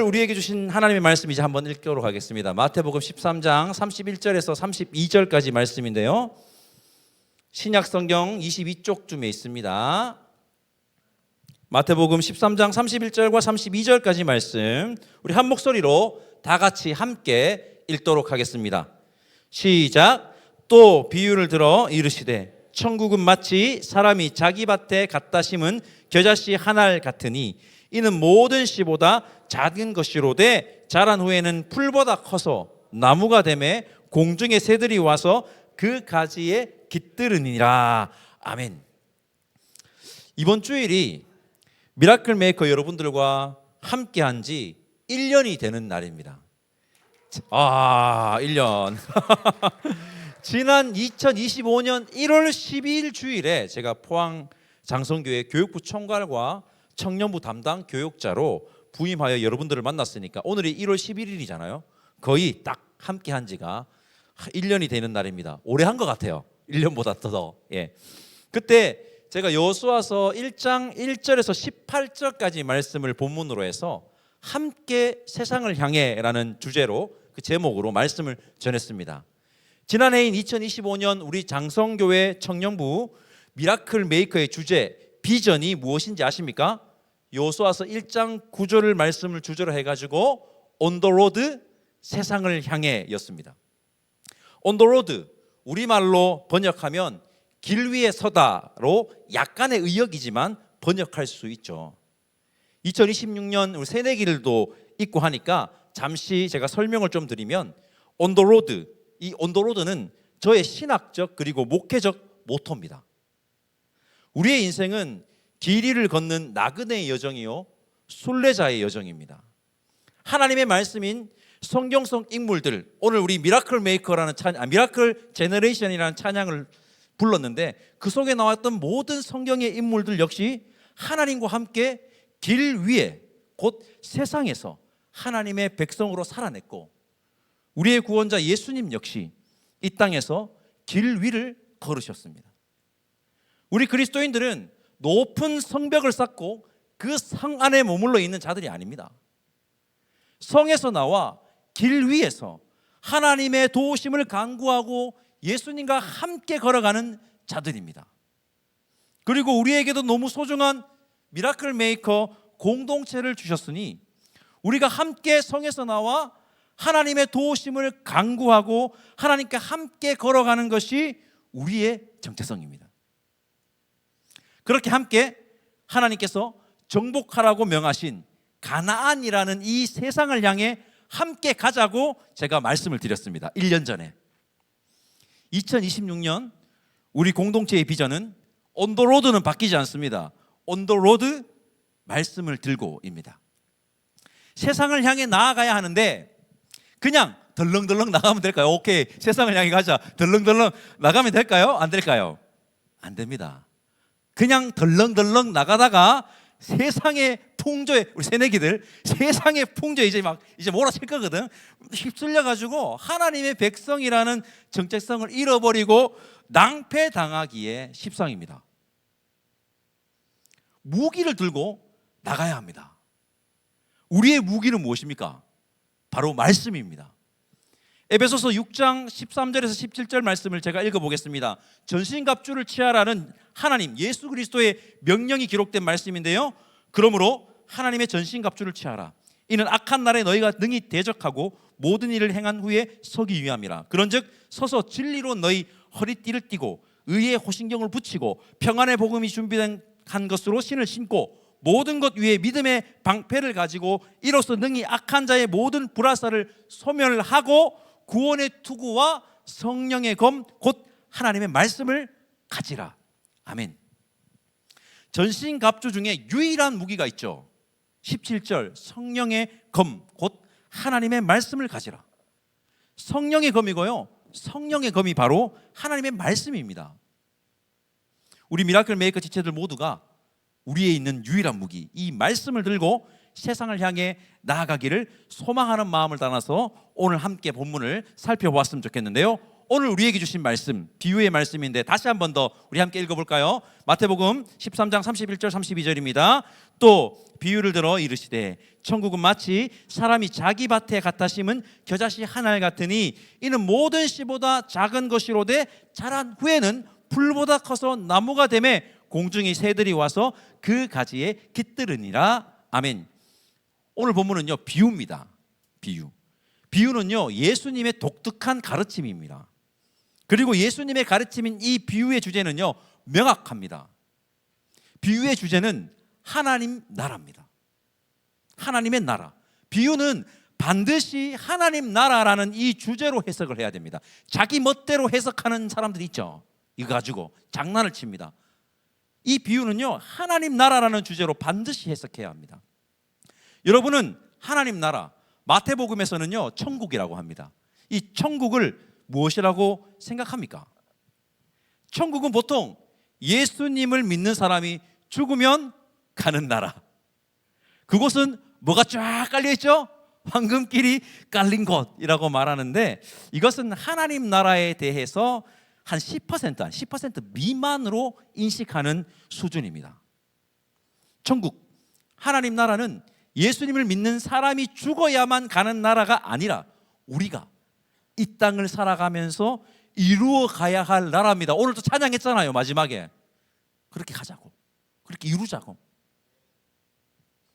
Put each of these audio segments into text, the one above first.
우리에게 주신 하나님의 말씀 이제 한번 읽도록 하겠습니다. 마태복음 13장 31절에서 32절까지 말씀인데요, 신약 성경 22쪽쯤에 있습니다. 마태복음 13장 31절과 32절까지 말씀, 우리 한 목소리로 다 같이 함께 읽도록 하겠습니다. 시작. 또 비유를 들어 이르시되 천국은 마치 사람이 자기 밭에 갖다 심은 겨자씨 한 알 같으니 이는 모든 씨보다 작은 것이로되 자란 후에는 풀보다 커서 나무가 되매 공중의 새들이 와서 그 가지에 깃들으니라. 아멘. 이번 주일이 미라클 메이커 여러분들과 함께한 지 1년이 되는 날입니다. 1년. 지난 2025년 1월 12일 주일에 제가 포항 장성교회 교육부 총괄과 청년부 담당 교육자로 부임하여 여러분들을 만났으니까 오늘이 1월 11일이잖아요. 거의 딱 함께 한 지가 1년이 되는 날입니다. 오래 한 것 같아요. 1년보다 더. 그때 제가 여호수아서 1장 1절에서 18절까지 말씀을 본문으로 해서 함께 세상을 향해라는 주제로, 그 제목으로 말씀을 전했습니다. 지난해인 2025년 우리 장성교회 청년부 미라클 메이커의 주제 비전이 무엇인지 아십니까? 여호수아서 1장 9절을 말씀을 주제로 해가지고 On the road, 세상을 향해 였습니다. On the road, 우리말로 번역하면 길 위에 서다로 약간의 의역이지만 번역할 수 있죠. 2026년 우리 새내기들도 있고 하니까 잠시 제가 설명을 좀 드리면 On the road, 이 On the road는 저의 신학적 그리고 목회적 모토입니다. 우리의 인생은 길 위를 걷는 나그네의 여정이요 순례자의 여정입니다. 하나님의 말씀인 성경성 인물들, 오늘 우리 미라클 메이커라는 미라클 제너레이션이라는 찬양을 불렀는데 그 속에 나왔던 모든 성경의 인물들 역시 하나님과 함께 길 위에 곧 세상에서 하나님의 백성으로 살아냈고, 우리의 구원자 예수님 역시 이 땅에서 길 위를 걸으셨습니다. 우리 그리스도인들은 높은 성벽을 쌓고 그 성 안에 머물러 있는 자들이 아닙니다. 성에서 나와 길 위에서 하나님의 도우심을 간구하고 예수님과 함께 걸어가는 자들입니다. 그리고 우리에게도 너무 소중한 미라클 메이커 공동체를 주셨으니 우리가 함께 성에서 나와 하나님의 도우심을 간구하고 하나님께 함께 걸어가는 것이 우리의 정체성입니다. 그렇게 함께 하나님께서 정복하라고 명하신 가나안이라는 이 세상을 향해 함께 가자고 제가 말씀을 드렸습니다. 1년 전에. 2026년 우리 공동체의 비전은 On the road는 바뀌지 않습니다. On the road, 말씀을 들고입니다. 세상을 향해 나아가야 하는데 그냥 덜렁덜렁 나가면 될까요? 오케이, 세상을 향해 가자. 덜렁덜렁 나가면 될까요? 안 될까요? 안 됩니다. 그냥 덜렁덜렁 나가다가 세상의 풍조에, 우리 새내기들 세상의 풍조에 이제 몰아칠 거거든. 휩쓸려 가지고 하나님의 백성이라는 정체성을 잃어버리고 낭패당하기에 십상입니다. 무기를 들고 나가야 합니다. 우리의 무기는 무엇입니까? 바로 말씀입니다. 에베소서 6장 13절에서 17절 말씀을 제가 읽어보겠습니다. 전신갑주를 취하라는 하나님 예수 그리스도의 명령이 기록된 말씀인데요, 그러므로 하나님의 전신갑주를 취하라. 이는 악한 날에 너희가 능히 대적하고 모든 일을 행한 후에 서기 위함이라. 그런즉 서서 진리로 너희 허리띠를 띠고 의의 호신경을 붙이고 평안의 복음이 준비된 한 것으로 신을 신고 모든 것 위에 믿음의 방패를 가지고 이로써 능히 악한 자의 모든 불화살을 소멸하고 구원의 투구와 성령의 검 곧 하나님의 말씀을 가지라. 아멘. 전신갑주 중에 유일한 무기가 있죠. 17절 성령의 검 곧 하나님의 말씀을 가지라. 성령의 검이고요, 성령의 검이 바로 하나님의 말씀입니다. 우리 미라클 메이커 지체들 모두가 우리에 있는 유일한 무기, 이 말씀을 들고 세상을 향해 나아가기를 소망하는 마음을 담아서 오늘 함께 본문을 살펴보았으면 좋겠는데요, 오늘 우리에게 주신 말씀, 비유의 말씀인데 다시 한 번 더 우리 함께 읽어볼까요? 마태복음 13장 31절 32절입니다. 또 비유를 들어 이르시되 천국은 마치 사람이 자기 밭에 갖다 심은 겨자씨 한 알 같으니 이는 모든 씨보다 작은 것이로되 자란 후에는 풀보다 커서 나무가 되매 공중의 새들이 와서 그 가지에 깃들으니라. 아멘. 오늘 본문은요, 비유입니다. 비유는요, 예수님의 독특한 가르침입니다. 그리고 예수님의 가르침인 이 비유의 주제는요, 명확합니다. 비유의 주제는 하나님 나라입니다. 하나님의 나라. 비유는 반드시 하나님 나라라는 이 주제로 해석을 해야 됩니다. 자기 멋대로 해석하는 사람들이 있죠. 이거 가지고 장난을 칩니다. 이 비유는요, 하나님 나라라는 주제로 반드시 해석해야 합니다. 여러분은 하나님 나라, 마태복음에서는요, 천국이라고 합니다. 이 천국을 무엇이라고 생각합니까? 천국은 보통 예수님을 믿는 사람이 죽으면 가는 나라. 그곳은 뭐가 쫙 깔려있죠? 황금길이 깔린 곳이라고 말하는데, 이것은 하나님 나라에 대해서 한 10% 미만으로 인식하는 수준입니다. 천국, 하나님 나라는 예수님을 믿는 사람이 죽어야만 가는 나라가 아니라 우리가 이 땅을 살아가면서 이루어 가야 할 나라입니다. 오늘도 찬양했잖아요, 마지막에. 그렇게 가자고, 그렇게 이루자고.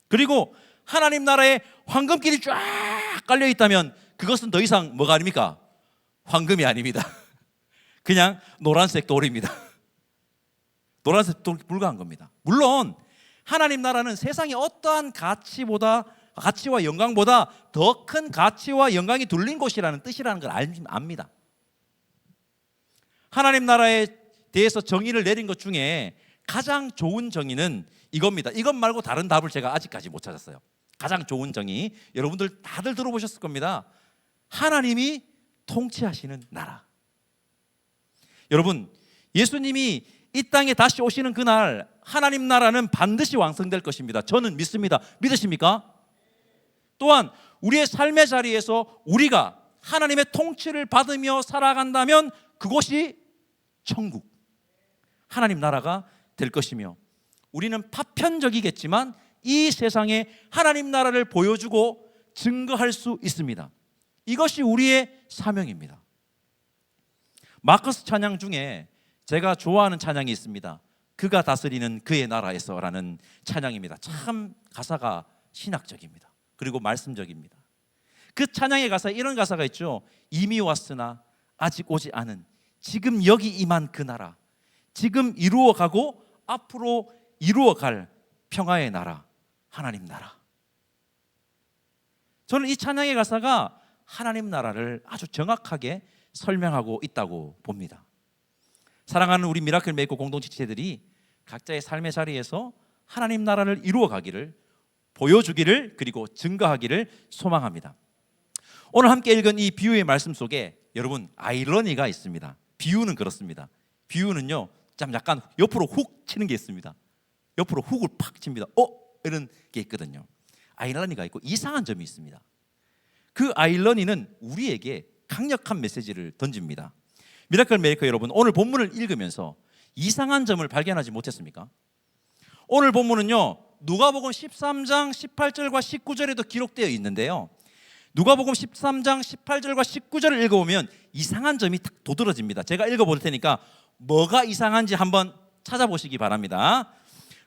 그리고 하나님 나라에 황금길이 쫙 깔려 있다면 그것은 더 이상 뭐가 아닙니까? 황금이 아닙니다. 그냥 노란색 돌입니다. 노란색 돌 불과한 겁니다. 물론 하나님 나라는 세상의 어떠한 가치와 영광보다 더 큰 가치와 영광이 둘린 곳이라는 뜻이라는 걸 압니다. 하나님 나라에 대해서 정의를 내린 것 중에 가장 좋은 정의는 이겁니다. 이것 말고 다른 답을 제가 아직까지 못 찾았어요. 가장 좋은 정의, 여러분들 다들 들어보셨을 겁니다. 하나님이 통치하시는 나라. 여러분, 예수님이 이 땅에 다시 오시는 그날 하나님 나라는 반드시 완성될 것입니다. 저는 믿습니다. 믿으십니까? 또한 우리의 삶의 자리에서 우리가 하나님의 통치를 받으며 살아간다면 그곳이 천국, 하나님 나라가 될 것이며, 우리는 파편적이겠지만 이 세상에 하나님 나라를 보여주고 증거할 수 있습니다. 이것이 우리의 사명입니다. 마커스 찬양 중에 제가 좋아하는 찬양이 있습니다. 그가 다스리는 그의 나라에서라는 찬양입니다. 참 가사가 신학적입니다. 그리고 말씀적입니다. 그 찬양의 가사에 이런 가사가 있죠. 이미 왔으나 아직 오지 않은 지금 여기 임한 그 나라, 지금 이루어가고 앞으로 이루어갈 평화의 나라, 하나님 나라. 저는 이 찬양의 가사가 하나님 나라를 아주 정확하게 설명하고 있다고 봅니다. 사랑하는 우리 미라클 메이커 공동체들이 각자의 삶의 자리에서 하나님 나라를 이루어가기를, 보여주기를, 그리고 증거하기를 소망합니다. 오늘 함께 읽은 이 비유의 말씀 속에 여러분 아이러니가 있습니다. 비유는 그렇습니다. 비유는요, 좀 약간 옆으로 훅 치는 게 있습니다. 옆으로 훅을 팍 칩니다. 이런 게 있거든요. 아이러니가 있고 이상한 점이 있습니다. 그 아이러니는 우리에게 강력한 메시지를 던집니다. 미라클 메이커 여러분, 오늘 본문을 읽으면서 이상한 점을 발견하지 못했습니까? 오늘 본문은요, 누가복음 13장 18절과 19절에도 기록되어 있는데요, 누가복음 13장 18절과 19절을 읽어보면 이상한 점이 딱 도드러집니다. 제가 읽어볼 테니까 뭐가 이상한지 한번 찾아보시기 바랍니다.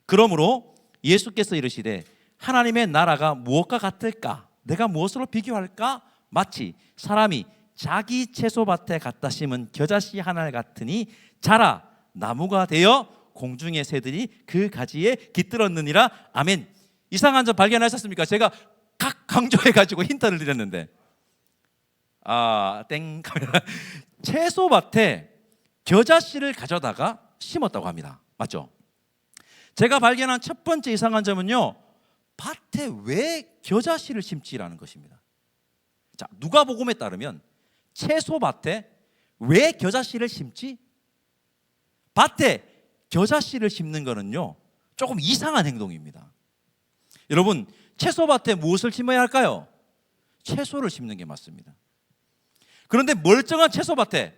그러므로 예수께서 이르시되 하나님의 나라가 무엇과 같을까? 내가 무엇으로 비교할까? 마치 사람이 자기 채소밭에 갖다 심은 겨자씨 한 알 같으니 자라 나무가 되어 공중의 새들이 그 가지에 깃들었느니라. 아멘. 이상한 점 발견하셨습니까? 제가 각 강조해가지고 힌트를 드렸는데, 땡. 채소밭에 겨자씨를 가져다가 심었다고 합니다. 맞죠? 제가 발견한 첫 번째 이상한 점은요, 밭에 왜 겨자씨를 심지라는 것입니다. 자, 누가복음에 따르면 채소밭에 왜 겨자씨를 심지? 밭에 겨자씨를 심는 거는요, 조금 이상한 행동입니다. 여러분, 채소밭에 무엇을 심어야 할까요? 채소를 심는 게 맞습니다. 그런데 멀쩡한 채소밭에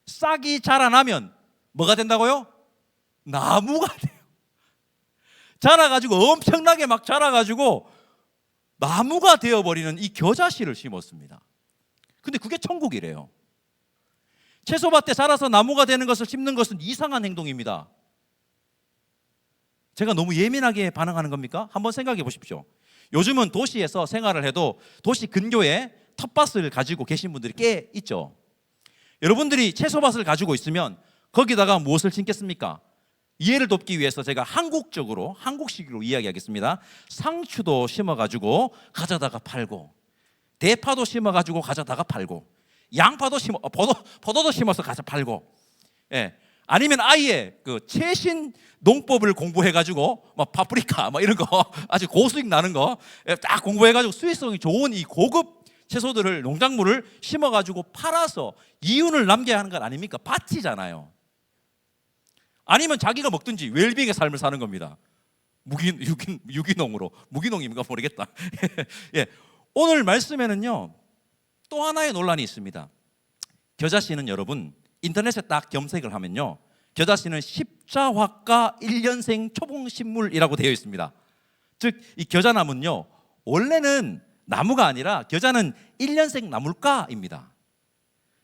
싹이 자라나면 뭐가 된다고요? 나무가 돼요. 자라가지고 엄청나게 막 자라가지고 나무가 되어버리는 이 겨자씨를 심었습니다. 근데 그게 천국이래요. 채소밭에 자라서 나무가 되는 것을 심는 것은 이상한 행동입니다. 제가 너무 예민하게 반응하는 겁니까? 한번 생각해 보십시오. 요즘은 도시에서 생활을 해도 도시 근교에 텃밭을 가지고 계신 분들이 꽤 있죠. 여러분들이 채소밭을 가지고 있으면 거기다가 무엇을 심겠습니까? 이해를 돕기 위해서 제가 한국식으로 이야기하겠습니다. 상추도 심어가지고 가져다가 팔고, 대파도 심어가지고 가져다가 팔고, 양파도 포도도 심어서 가서 팔고, 예. 아니면 아예 그 최신 농법을 공부해가지고 막 파프리카 막 이런 거 아주 고수익 나는 거 딱 공부해가지고 수익성이 좋은 이 고급 채소들을 농작물을 심어가지고 팔아서 이윤을 남겨야 하는 건 아닙니까? 밭이잖아요. 아니면 자기가 먹든지 웰빙의 삶을 사는 겁니다. 유기농으로. 무기농입니까? 모르겠다. 예. 오늘 말씀에는요 또 하나의 논란이 있습니다. 겨자씨는 여러분 인터넷에 딱 검색을 하면요 겨자씨는 십자화과 1년생 초봉식물이라고 되어 있습니다. 즉 이 겨자나무는요 원래는 나무가 아니라 겨자는 1년생 나물가입니다.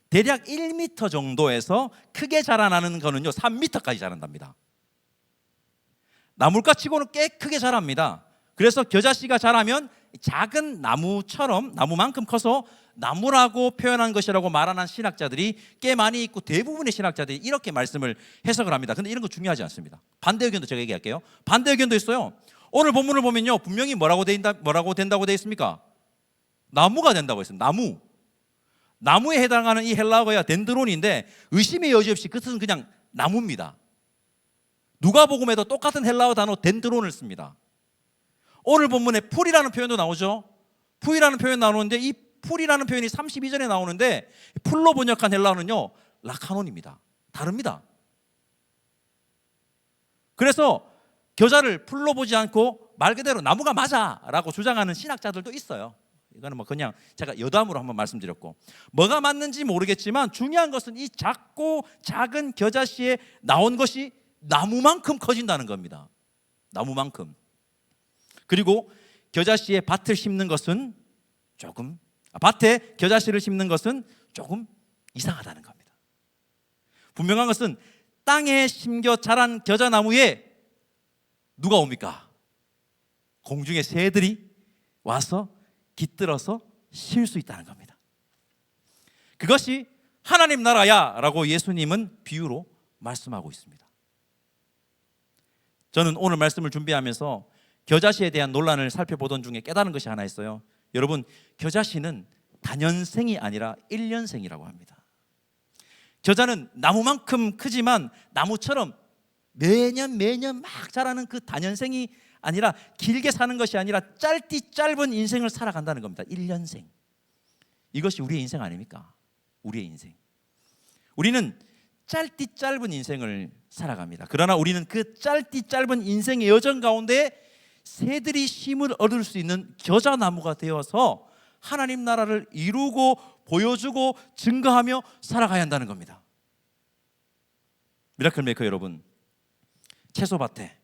대략 1m 정도에서 크게 자라나는 거는요 3m까지 자란답니다. 나물가 치고는 꽤 크게 자랍니다. 그래서 겨자씨가 자라면 작은 나무처럼 나무만큼 커서 나무라고 표현한 것이라고 말하는 신학자들이 꽤 많이 있고 대부분의 신학자들이 이렇게 말씀을 해석을 합니다. 근데 이런 거 중요하지 않습니다. 반대 의견도 제가 얘기할게요. 반대 의견도 있어요. 오늘 본문을 보면요 분명히 뭐라고 된다고 되어 있습니까? 나무가 된다고 했어요. 나무에 해당하는 이 헬라어가 덴드론인데 의심의 여지 없이 그 뜻은 그냥 나무입니다. 누가복음에도 똑같은 헬라어 단어 덴드론을 씁니다. 오늘 본문에 풀이라는 표현도 나오죠. 풀이라는 표현 나오는데 이 풀이라는 표현이 32절에 나오는데 풀로 번역한 헬라어는요 라카논입니다. 다릅니다. 그래서 겨자를 풀로 보지 않고 말 그대로 나무가 맞아라고 주장하는 신학자들도 있어요. 이거는 뭐 그냥 제가 여담으로 한번 말씀드렸고 뭐가 맞는지 모르겠지만 중요한 것은 이 작고 작은 겨자씨에 나온 것이 나무만큼 커진다는 겁니다. 나무만큼. 그리고 겨자씨에 밭에 겨자씨를 심는 것은 조금 이상하다는 겁니다. 분명한 것은 땅에 심겨 자란 겨자나무에 누가 옵니까? 공중의 새들이 와서 깃들어서 쉴 수 있다는 겁니다. 그것이 하나님 나라야 라고 예수님은 비유로 말씀하고 있습니다. 저는 오늘 말씀을 준비하면서 겨자씨에 대한 논란을 살펴보던 중에 깨달은 것이 하나 있어요. 여러분 겨자씨는 다년생이 아니라 1년생이라고 합니다. 겨자는 나무만큼 크지만 나무처럼 매년 막 자라는 그 다년생이 아니라 길게 사는 것이 아니라 짧은 인생을 살아간다는 겁니다. 1년생. 이것이 우리의 인생 아닙니까? 우리의 인생. 우리는 짧은 인생을 살아갑니다. 그러나 우리는 그 짧은 인생의 여정 가운데 새들이 힘을 얻을 수 있는 겨자나무가 되어서 하나님 나라를 이루고 보여주고 증거하며 살아가야 한다는 겁니다. 미라클 메이커 여러분, 채소밭에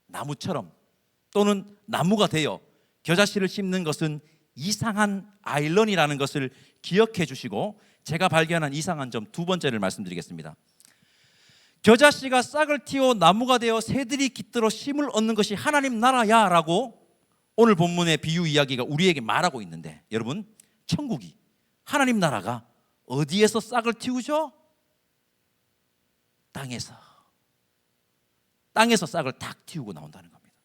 나무처럼 또는 나무가 되어 겨자씨를 심는 것은 이상한 아이러니라는 것을 기억해 주시고 제가 발견한 이상한 점 두 번째를 말씀드리겠습니다. 겨자씨가 싹을 틔워 나무가 되어 새들이 깃들어 힘을 얻는 것이 하나님 나라야 라고 오늘 본문의 비유 이야기가 우리에게 말하고 있는데 여러분 천국이 하나님 나라가 어디에서 싹을 틔우죠? 땅에서 싹을 탁 틔우고 나온다는 겁니다.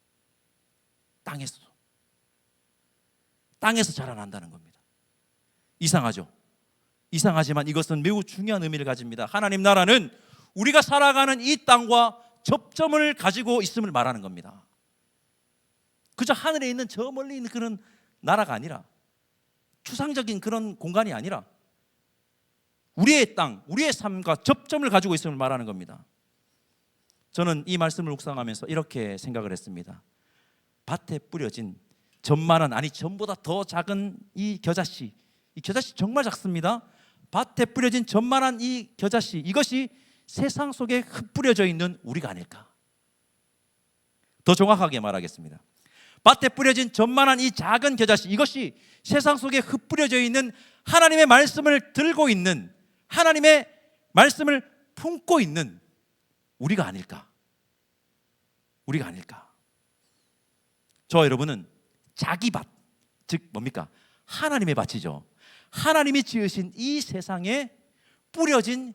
땅에서 자라난다는 겁니다. 이상하죠? 이상하지만 이것은 매우 중요한 의미를 가집니다. 하나님 나라는 우리가 살아가는 이 땅과 접점을 가지고 있음을 말하는 겁니다. 그저 하늘에 있는 저 멀리 있는 그런 나라가 아니라 추상적인 그런 공간이 아니라 우리의 땅, 우리의 삶과 접점을 가지고 있음을 말하는 겁니다. 저는 이 말씀을 묵상하면서 이렇게 생각을 했습니다. 밭에 뿌려진 전보다 더 작은 이 겨자씨 정말 작습니다. 밭에 뿌려진 전만한 이 겨자씨, 이것이 세상 속에 흩뿌려져 있는 우리가 아닐까. 더 정확하게 말하겠습니다. 밭에 뿌려진 전만한 이 작은 겨자씨, 이것이 세상 속에 흩뿌려져 있는 하나님의 말씀을 들고 있는, 하나님의 말씀을 품고 있는 우리가 아닐까. 우리가 아닐까. 저와 여러분은 자기 밭, 즉 뭡니까? 하나님의 밭이죠. 하나님이 지으신 이 세상에 뿌려진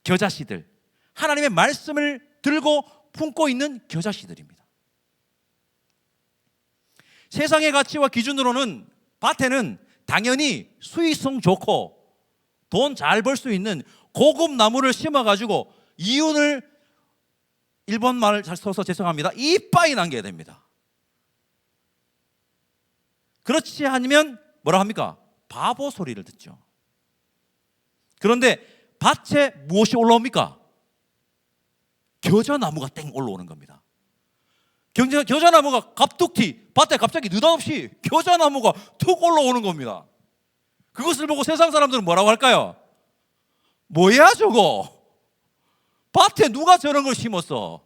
겨자씨들, 하나님의 말씀을 들고 품고 있는 겨자씨들입니다. 세상의 가치와 기준으로는 밭에는 당연히 수익성 좋고 돈 잘 벌 수 있는 고급 나무를 심어가지고 이윤을, 일본 말을 잘 써서 죄송합니다, 이빠이 남겨야 됩니다. 그렇지 않으면 뭐라 합니까? 바보 소리를 듣죠. 그런데 밭에 무엇이 올라옵니까? 겨자나무가 땡 올라오는 겁니다. 겨자나무가 갑툭튀 밭에 갑자기 느닷없이 겨자나무가 툭 올라오는 겁니다. 그것을 보고 세상 사람들은 뭐라고 할까요? 뭐야 저거? 밭에 누가 저런 걸 심었어?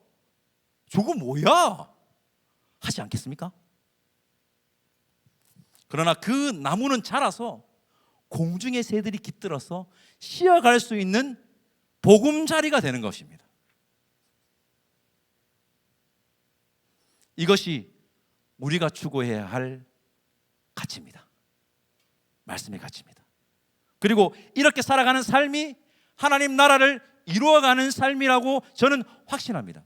저거 뭐야? 하지 않겠습니까? 그러나 그 나무는 자라서 공중의 새들이 깃들어서 쉬어갈 수 있는 보금자리가 되는 것입니다. 이것이 우리가 추구해야 할 가치입니다. 말씀의 가치입니다. 그리고 이렇게 살아가는 삶이 하나님 나라를 이루어가는 삶이라고 저는 확신합니다.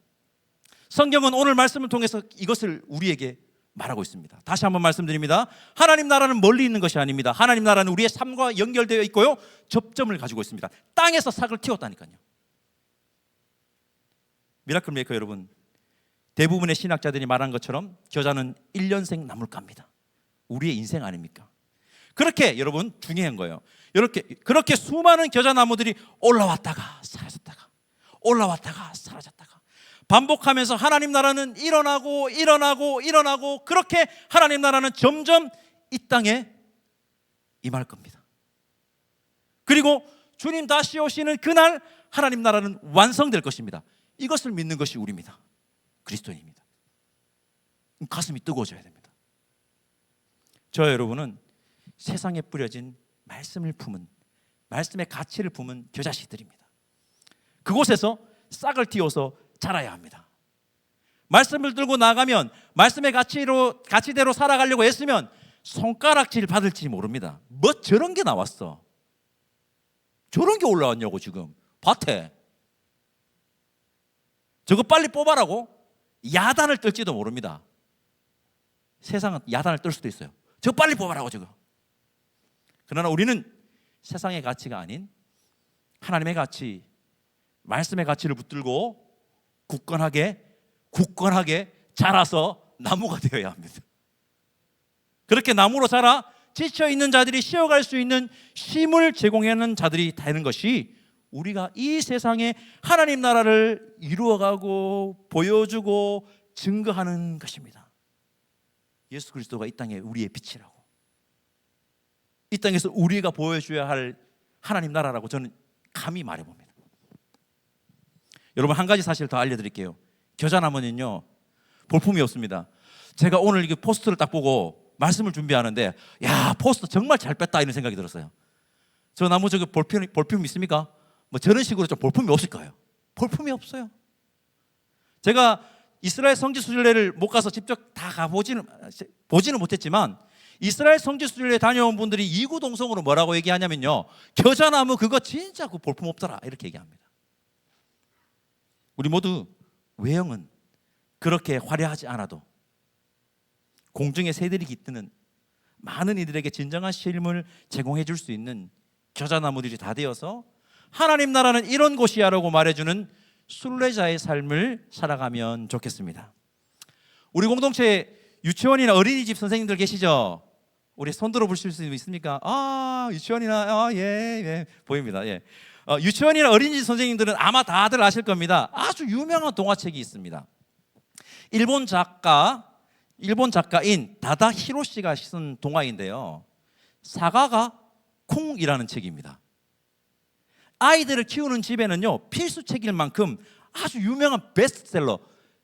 성경은 오늘 말씀을 통해서 이것을 우리에게 말하고 있습니다. 다시 한번 말씀드립니다. 하나님 나라는 멀리 있는 것이 아닙니다. 하나님 나라는 우리의 삶과 연결되어 있고요, 접점을 가지고 있습니다. 땅에서 싹을 틔웠다니까요. 미라클 메이커 여러분, 대부분의 신학자들이 말한 것처럼 겨자는 1년생 나물가입니다. 우리의 인생 아닙니까? 그렇게 여러분 중요한 거예요. 그렇게 수많은 겨자나무들이 올라왔다가 사라졌다가 올라왔다가 사라졌다가 반복하면서 하나님 나라는 일어나고 그렇게 하나님 나라는 점점 이 땅에 임할 겁니다. 그리고 주님 다시 오시는 그날 하나님 나라는 완성될 것입니다. 이것을 믿는 것이 우리입니다. 그리스도인입니다. 가슴이 뜨거워져야 됩니다. 저 여러분은 세상에 뿌려진 말씀을 품은, 말씀의 가치를 품은 겨자씨들입니다. 그곳에서 싹을 틔워서 자라야 합니다. 말씀을 들고 나가면, 말씀의 가치대로 살아가려고 애쓰면 손가락질 받을지 모릅니다. 뭐 저런 게 나왔어? 저런 게 올라왔냐고 지금 밭에. 저거 빨리 뽑아라고 야단을 떨지도 모릅니다. 세상은 야단을 떨 수도 있어요. 저거 빨리 뽑아라고 저거. 그러나 우리는 세상의 가치가 아닌 하나님의 가치, 말씀의 가치를 붙들고 굳건하게 자라서 나무가 되어야 합니다. 그렇게 나무로 자라 지쳐있는 자들이 쉬어갈 수 있는 쉼을 제공하는 자들이 되는 것이 우리가 이 세상에 하나님 나라를 이루어가고 보여주고 증거하는 것입니다. 예수 그리스도가 이 땅에 우리의 빛이라고, 이 땅에서 우리가 보여줘야 할 하나님 나라라고 저는 감히 말해봅니다. 여러분, 한 가지 사실 더 알려드릴게요. 겨자나무는요 볼품이 없습니다. 제가 오늘 이 포스터를 딱 보고 말씀을 준비하는데, 야, 포스터 정말 잘 뺐다 이런 생각이 들었어요. 저 나무 저기 볼품 있습니까? 뭐 저런 식으로 좀 볼품이 없을까요? 볼품이 없어요. 제가 이스라엘 성지순례를 못 가서 직접 다 보지는 못했지만, 이스라엘 성지순례 다녀온 분들이 이구동성으로 뭐라고 얘기하냐면요, 겨자나무 그거 진짜 그 볼품 없더라 이렇게 얘기합니다. 우리 모두 외형은 그렇게 화려하지 않아도 공중의 새들이 깃드는 많은 이들에게 진정한 쉼을 제공해 줄 수 있는 겨자나무들이 다 되어서 하나님 나라는 이런 곳이야라고 말해주는 순례자의 삶을 살아가면 좋겠습니다. 우리 공동체에 유치원이나 어린이집 선생님들 계시죠? 우리 손 들어 보실 수 있습니까? 유치원이나 예 보입니다. 예. 유치원이나 어린이집 선생님들은 아마 다들 아실 겁니다. 아주 유명한 동화책이 있습니다. 일본 작가인 다다 히로시가 쓴 동화인데요, 사과가 콩이라는 책입니다. 아이들을 키우는 집에는요 필수 책일 만큼 아주 유명한 베스트셀러,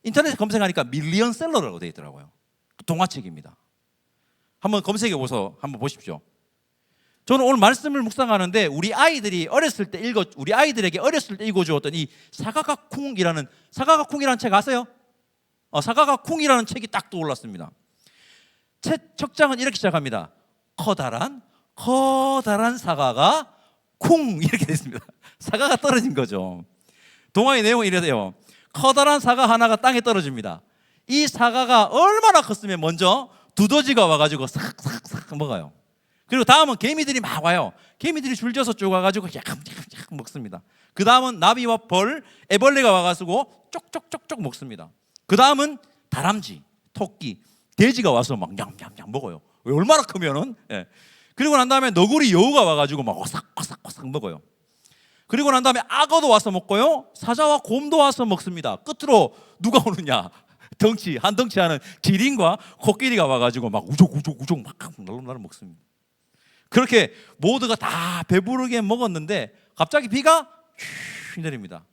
인터넷에 검색하니까 밀리언셀러라고 되어 있더라고요. 동화책입니다. 한번 검색해 보셔서 한번 보십시오. 저는 오늘 말씀을 묵상하는데 우리 아이들에게 어렸을 때 읽어주었던 이 사과가 쿵이라는 책 아세요? 사과가 쿵이라는 책이 딱 떠올랐습니다. 첫 장은 이렇게 시작합니다. 커다란 사과가 쿵 이렇게 되어 있습니다. 사과가 떨어진 거죠. 동화의 내용은 이래요. 커다란 사과 하나가 땅에 떨어집니다. 이 사과가 얼마나 컸으면 먼저 두더지가 와가지고 싹싹싹 먹어요. 그리고 다음은 개미들이 막 와요. 개미들이 줄져서 쪼가가지고 약간 먹습니다. 그 다음은 나비와 애벌레가 와가지고 쪽쪽쪽쪽 먹습니다. 그 다음은 다람쥐, 토끼, 돼지가 와서 막 냠냠냠 먹어요. 얼마나 크면은. 예. 그리고 난 다음에 너구리, 여우가 와가지고 막 오싹오싹오싹 먹어요. 그리고 난 다음에 악어도 와서 먹고요, 사자와 곰도 와서 먹습니다. 끝으로 누가 오느냐? 한 덩치 하는 기린과 코끼리가 와가지고 막 우족우족 막 날름날름 먹습니다. 그렇게 모두가 다 배부르게 먹었는데 갑자기 비가 휘 내립니다.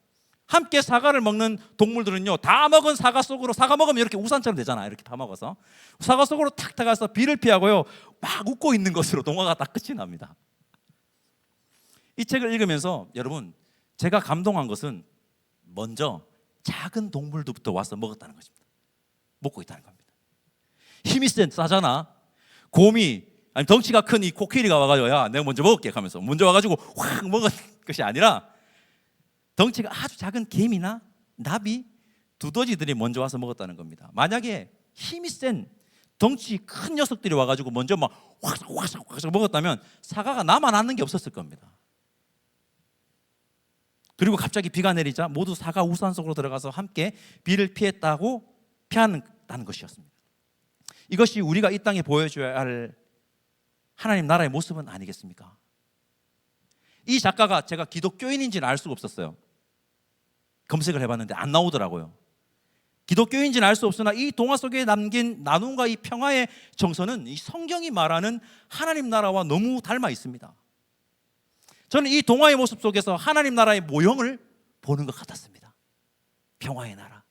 함께 사과를 먹는 동물들은요 다 먹은 사과 속으로, 사과 먹으면 이렇게 우산처럼 되잖아요. 이렇게 다 먹어서 사과 속으로 탁 들어가서 비를 피하고요 막 웃고 있는 것으로 동화가 딱 끝이 납니다. 이 책을 읽으면서 여러분 제가 감동한 것은 먼저 작은 동물들부터 와서 먹었다는 것입니다. 먹고 있다는 겁니다. 힘이 센 사자나 곰이, 아니 덩치가 큰 이 코끼리가 와가지고 야 내가 먼저 먹을게 하면서 먼저 와가지고 확 먹은 것이 아니라 덩치가 아주 작은 개미나 나비, 두더지들이 먼저 와서 먹었다는 겁니다. 만약에 힘이 센 덩치 큰 녀석들이 와가지고 먼저 막 확 먹었다면 사과가 남아남는 게 없었을 겁니다. 그리고 갑자기 비가 내리자 모두 사과 우산 속으로 들어가서 함께 비를 피한다는 것이었습니다. 이것이 우리가 이 땅에 보여줘야 할 하나님 나라의 모습은 아니겠습니까? 이 작가가 제가 기독교인인지는 알 수가 없었어요. 검색을 해봤는데 안 나오더라고요. 기독교인지는 알 수 없으나 이 동화 속에 남긴 나눔과 이 평화의 정서는 이 성경이 말하는 하나님 나라와 너무 닮아 있습니다. 저는 이 동화의 모습 속에서 하나님 나라의 모형을 보는 것 같았습니다. 평화의 나라.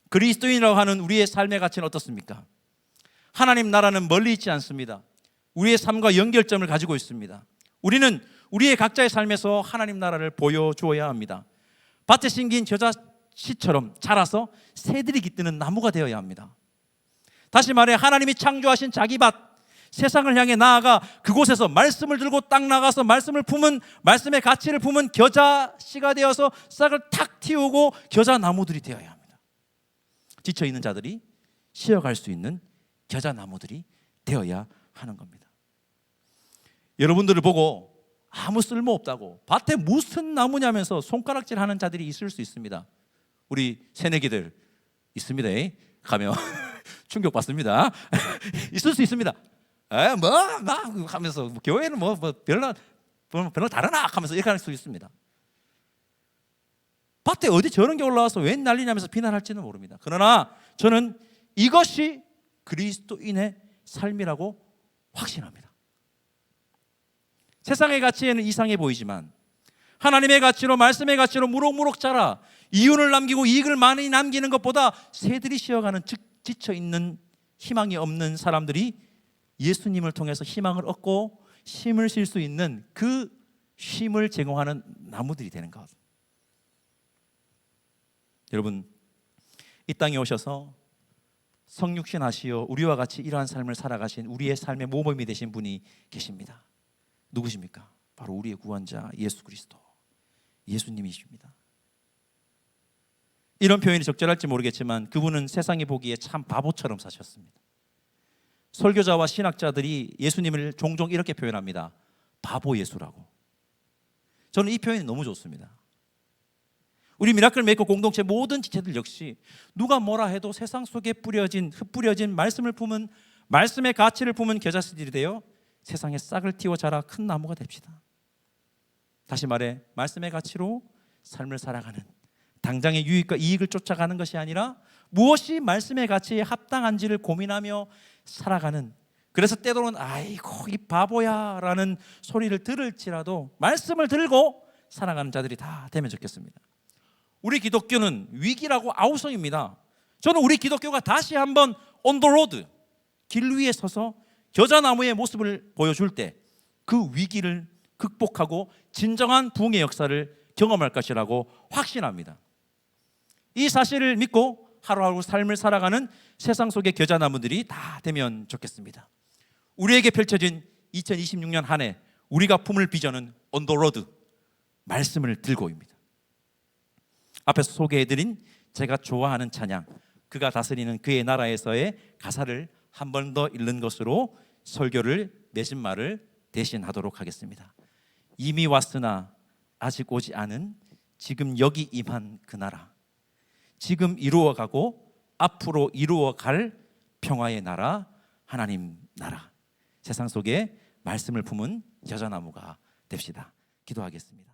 그리스도인이라고 하는 우리의 삶의 가치는 어떻습니까? 하나님 나라는 멀리 있지 않습니다. 우리의 삶과 연결점을 가지고 있습니다. 우리는 우리의 각자의 삶에서 하나님 나라를 보여주어야 합니다. 밭에 심긴 겨자씨처럼 자라서 새들이 깃드는 나무가 되어야 합니다. 다시 말해 하나님이 창조하신 자기 밭, 세상을 향해 나아가 그곳에서 말씀을 들고 딱 나가서 말씀의 가치를 품은 겨자씨가 되어서 싹을 탁 틔우고 겨자나무들이 되어야 합니다. 지쳐있는 자들이 쉬어갈 수 있는 겨자나무들이 되어야 하는 겁니다. 여러분들을 보고 아무 쓸모없다고 밭에 무슨 나무냐면서 손가락질하는 자들이 있을 수 있습니다. 우리 새내기들 있습니다. 가면 충격받습니다. 있을 수 있습니다. 하면서 교회는 별로 다르나 하면서 이렇게 할 수 있습니다. 밭에 어디 저런 게 올라와서 웬 난리냐면서 비난할지는 모릅니다. 그러나 저는 이것이 그리스도인의 삶이라고 확신합니다. 세상의 가치에는 이상해 보이지만 하나님의 가치로, 말씀의 가치로 무럭무럭 자라 이윤을 남기고 이익을 많이 남기는 것보다 새들이 쉬어가는, 즉 지쳐있는 희망이 없는 사람들이 예수님을 통해서 희망을 얻고 힘을 쉴 수 있는 그 쉼을 제공하는 나무들이 되는 것. 여러분, 이 땅에 오셔서 성육신 하시어 우리와 같이 이러한 삶을 살아가신 우리의 삶의 모범이 되신 분이 계십니다. 누구십니까? 바로 우리의 구원자 예수 그리스도, 예수님이십니다. 이런 표현이 적절할지 모르겠지만 그분은 세상이 보기에 참 바보처럼 사셨습니다. 설교자와 신학자들이 예수님을 종종 이렇게 표현합니다. 바보 예수라고. 저는 이 표현이 너무 좋습니다. 우리 미라클 메이커 공동체 모든 지체들 역시 누가 뭐라 해도 세상 속에 흩뿌려진 말씀을 품은, 말씀의 가치를 품은 겨자씨들이 되어 세상에 싹을 틔워 자라 큰 나무가 됩시다. 다시 말해 말씀의 가치로 삶을 살아가는, 당장의 유익과 이익을 쫓아가는 것이 아니라 무엇이 말씀의 가치에 합당한지를 고민하며 살아가는 그래서 때로는 아이고 이 바보야 라는 소리를 들을지라도 말씀을 들고 살아가는 자들이 다 되면 좋겠습니다. 우리 기독교는 위기라고 아우성입니다. 저는 우리 기독교가 다시 한번 on the road, 길 위에 서서 겨자나무의 모습을 보여줄 때 그 위기를 극복하고 진정한 부흥의 역사를 경험할 것이라고 확신합니다. 이 사실을 믿고 하루하루 삶을 살아가는 세상 속의 겨자나무들이 다 되면 좋겠습니다. 우리에게 펼쳐진 2026년 한 해 우리가 품을 비전은 on the road, 말씀을 들고입니다. 앞에서 소개해드린 제가 좋아하는 찬양, 그가 다스리는 그의 나라에서의 가사를 한 번 더 읽는 것으로 설교를 맺은 말을 대신하도록 하겠습니다. 이미 왔으나 아직 오지 않은 지금 여기 임한 그 나라, 지금 이루어가고 앞으로 이루어갈 평화의 나라, 하나님 나라, 세상 속에 말씀을 품은 여자나무가 됩시다. 기도하겠습니다.